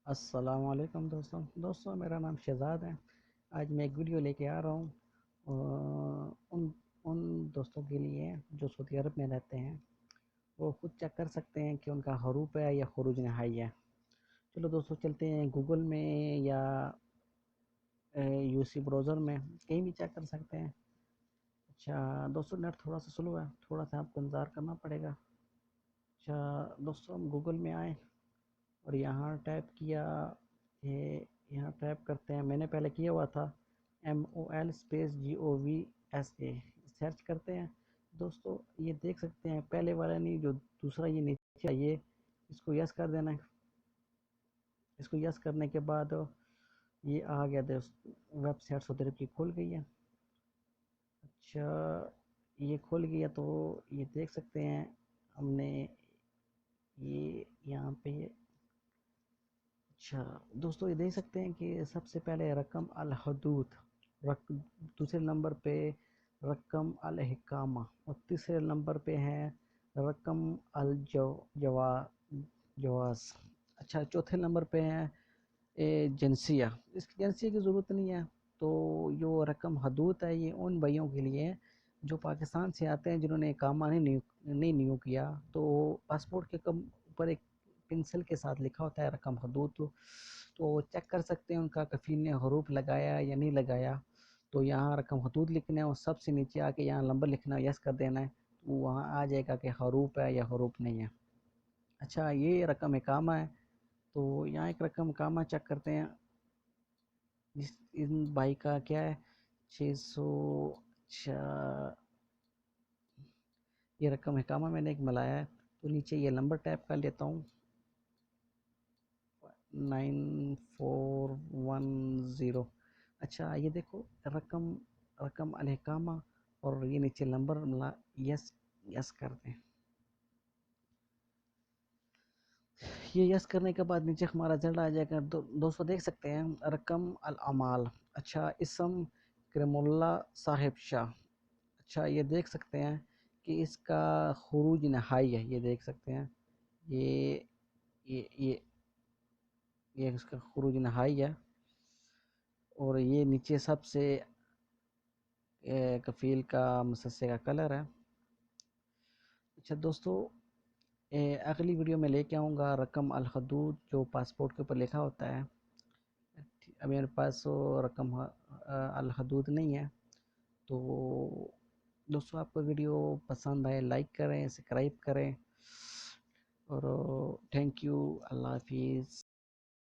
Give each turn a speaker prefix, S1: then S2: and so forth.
S1: السلام علیکم دوستوں میرا نام شہزاد ہے۔ آج میں ایک ویڈیو لے کے آ رہا ہوں ان دوستوں کے لیے جو سعودی عرب میں رہتے ہیں، وہ خود چیک کر سکتے ہیں کہ ان کا حروف ہے یا خروج نہائی ہے۔ چلو دوستوں، چلتے ہیں گوگل میں یا یو سی براؤزر میں، کہیں بھی چیک کر سکتے ہیں۔ اچھا دوستوں، نیٹ تھوڑا سا سلو ہے، تھوڑا سا آپ کو انتظار کرنا پڑے گا۔ اچھا دوستوں، ہم گوگل میں آئیں اور یہاں ٹائپ کیا، یہاں ٹائپ کرتے ہیں، میں نے پہلے کیا ہوا تھا MOL_GOVSA، سرچ کرتے ہیں۔ دوستوں یہ دیکھ سکتے ہیں، پہلے والا نہیں، جو دوسرا یہ نیچے آئیے، اس کو یس کر دینا ہے۔ اس کو یس کرنے کے بعد یہ آ گیا، ویب سائٹ سعودی عرب کی کھل گئی ہے۔ اچھا یہ کھل گیا تو یہ دیکھ سکتے ہیں ہم نے یہ یہاں پہ۔ اچھا دوستوں، یہ دیکھ سکتے ہیں کہ سب سے پہلے رقم الحدود، دوسرے نمبر پہ رقم الحکامہ، اور تیسرے نمبر پہ ہے رقم الجواز۔ اچھا چوتھے نمبر پہ ہے جنسیہ۔ اس کی جنسیہ کی ضرورت نہیں ہے، تو جو رقم حدود ہے یہ ان بھائیوں کے لیے جو پاکستان سے آتے ہیں، جنہوں نے اقامہ نہیں نیو کیا، تو پاسپورٹ کے اوپر ایک پنسل کے ساتھ لکھا ہوتا ہے رقم حدود، تو چیک کر سکتے ہیں ان کا کفیل نے حروف لگایا یا نہیں لگایا۔ تو یہاں رقم حدود لکھنا ہے اور سب سے نیچے آ کے یہاں نمبر لکھنا ہے، یس کر دینا ہے، تو وہاں آ جائے گا کہ حروف ہے یا حروف نہیں ہے۔ اچھا یہ رقم اقامہ ہے، تو یہاں ایک رقم اقامہ چیک کرتے ہیں، ان بھائی کا کیا ہے 600۔ اچھا یہ رقم اقامہ میں نے ایک ملایا ہے، تو نیچے یہ نمبر ٹائپ کر لیتا ہوں 9410۔ اچھا یہ دیکھو رقم الحکامہ، اور یہ نیچے نمبر ملا، یس کر دیں۔ یہ یس کرنے کے بعد نیچے ہمارا رزلٹ آ جائے گا۔ دوستو دیکھ سکتے ہیں رقم الاعمال۔ اچھا اسم کریم اللہ صاحب شاہ۔ اچھا یہ دیکھ سکتے ہیں کہ اس کا خروج نہائی ہے، یہ دیکھ سکتے ہیں یہ یہ یہ یہ اس کا خروج نہائی ہے، اور یہ نیچے سب سے کفیل کا مسسے کا کلر ہے۔ اچھا دوستو، اگلی ویڈیو میں لے کے آؤں گا رقم الحدود، جو پاسپورٹ کے اوپر لکھا ہوتا ہے۔ اب میرے پاس وہ رقم الحدود نہیں ہے، تو دوستو آپ کو ویڈیو پسند آئے لائک کریں، سبسکرائب کریں، اور تھینک یو، اللہ حافظ۔